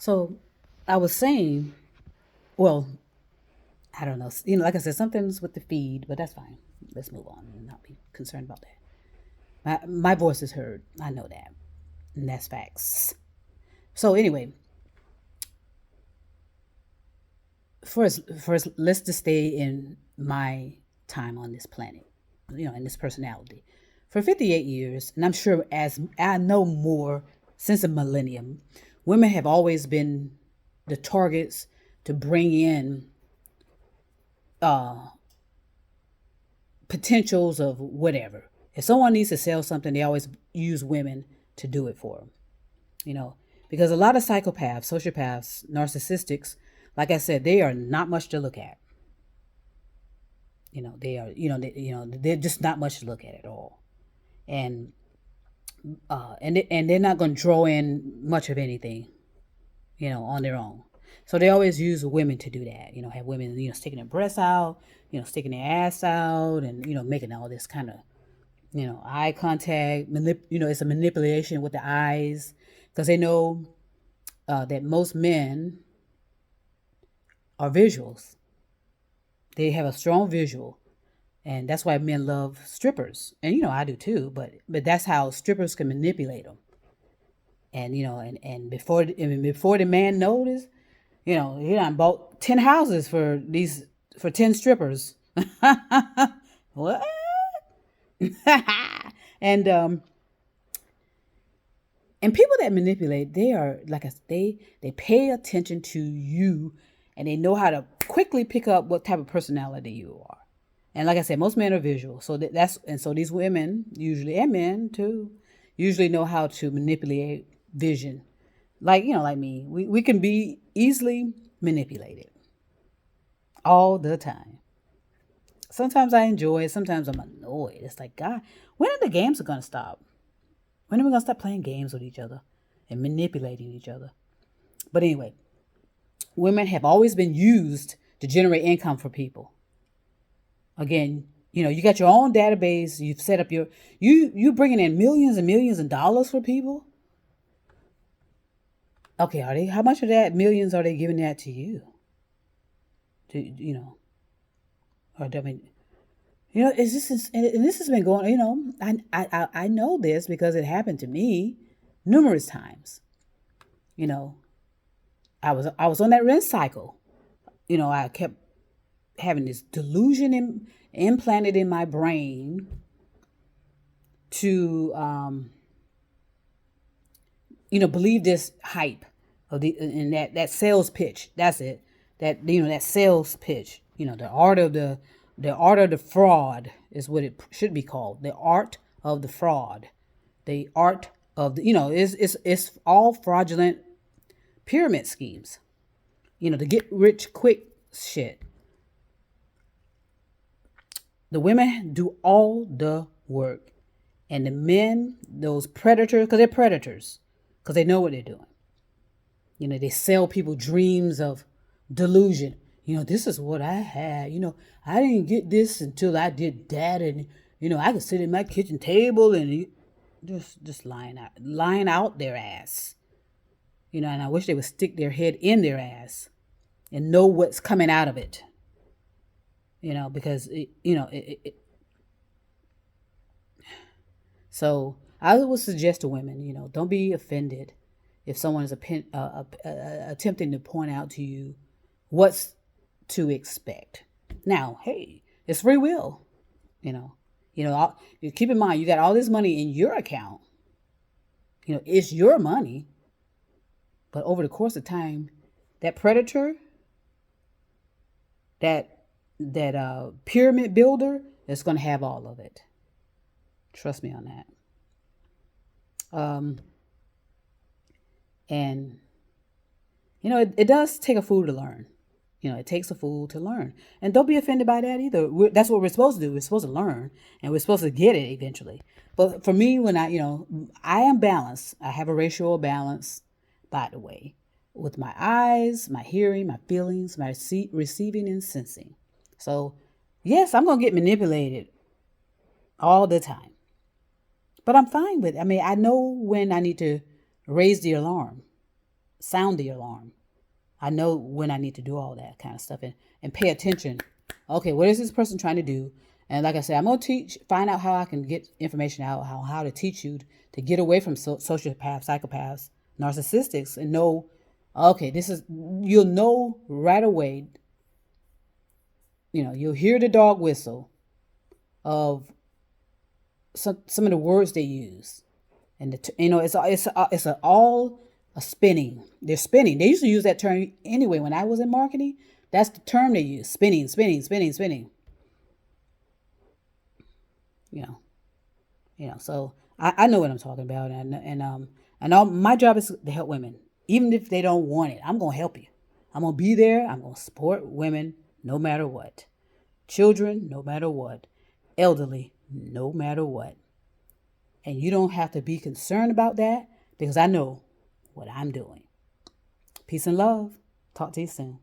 So I was saying, well, I don't know. Like I said, something's with the feed, but that's fine. Let's move on and not be concerned about that. My voice is heard. I know that. And that's facts. So anyway, first, let's just stay in my time on this planet, in this personality. For 58 years, and I'm sure as I know more since the millennium, women have always been the targets to bring in uh, potentials of whatever. If someone needs to sell something, they always use women to do it for them, you know, because a lot of psychopaths, sociopaths, narcissistics, like I said, they are not much to look at. They are, they're just not much to look at all. And and they're not going to draw in much of anything, on their own. So they always use women to do that. Have women, sticking their breasts out, sticking their ass out, and making all this kind of, eye contact. It's a manipulation with the eyes because they know that most men are visuals. They have a strong visual, and that's why men love strippers. And I do too. But that's how strippers can manipulate them. And and before the man noticed, he done bought 10 houses for 10 strippers. What? and and people that manipulate, they are like they pay attention to you, and they know how to quickly pick up what type of personality you are. And like I said, most men are visual, so so these women usually, and men too, usually know how to manipulate vision. Like me, we can be easily manipulated all the time. Sometimes I enjoy it, sometimes I'm annoyed. It's like, God, when are the games gonna stop? When are we gonna stop playing games with each other and manipulating each other? But anyway, women have always been used to generate income for people. Again, you got your own database. You've set up you bringing in millions and millions of dollars for people. Okay, are they? How much of that millions are they giving that to you? To or I mean, is this and this has been going. I know this because it happened to me numerous times. You know, I was on that rent cycle. I kept having this delusion implanted in my brain to believe this hype of and that sales pitch. That's it. That sales pitch. The art of the fraud is what it should be called. The art of the fraud. The art of the it's all fraudulent pyramid schemes. The get rich quick shit. The women do all the work, and the men, those predators, because they're predators, because they know what they're doing. They sell people dreams of delusion. This is what I had. I didn't get this until I did that, and I could sit at my kitchen table and just lying out their ass. And I wish they would stick their head in their ass and know what's coming out of it. Because so I would suggest to women, don't be offended if someone is attempting to point out to you what's to expect. Now, hey, it's free will. You keep in mind you got all this money in your account. It's your money, but over the course of time, that predator, that pyramid builder is going to have all of it. Trust me on that. And it does take a fool to learn. It takes a fool to learn. And don't be offended by that either. That's what we're supposed to do. We're supposed to learn, and we're supposed to get it eventually. But for me, when I am balanced. I have a ratio of balance, by the way, with my eyes, my hearing, my feelings, my receiving and sensing. So, yes, I'm going to get manipulated all the time. But I'm fine with it. I mean, I know when I need to raise the alarm. sound the alarm. I know when I need to do all that kind of stuff and pay attention. Okay, what is this person trying to do? And like I said, I'm going to find out how I can get information out, how to teach you to get away from sociopaths, psychopaths, narcissistics, and know, okay, you'll know right away, you'll hear the dog whistle of some of the words they use. And, it's all a spinning. They're spinning. They used to use that term anyway. When I was in marketing, that's the term they use. Spinning, spinning, spinning, spinning. So I know what I'm talking about. And all my job is to help women. Even if they don't want it, I'm going to help you. I'm going to be there. I'm going to support women no matter what. Children, no matter what. Elderly, no matter what. And you don't have to be concerned about that because I know what I'm doing. Peace and love. Talk to you soon.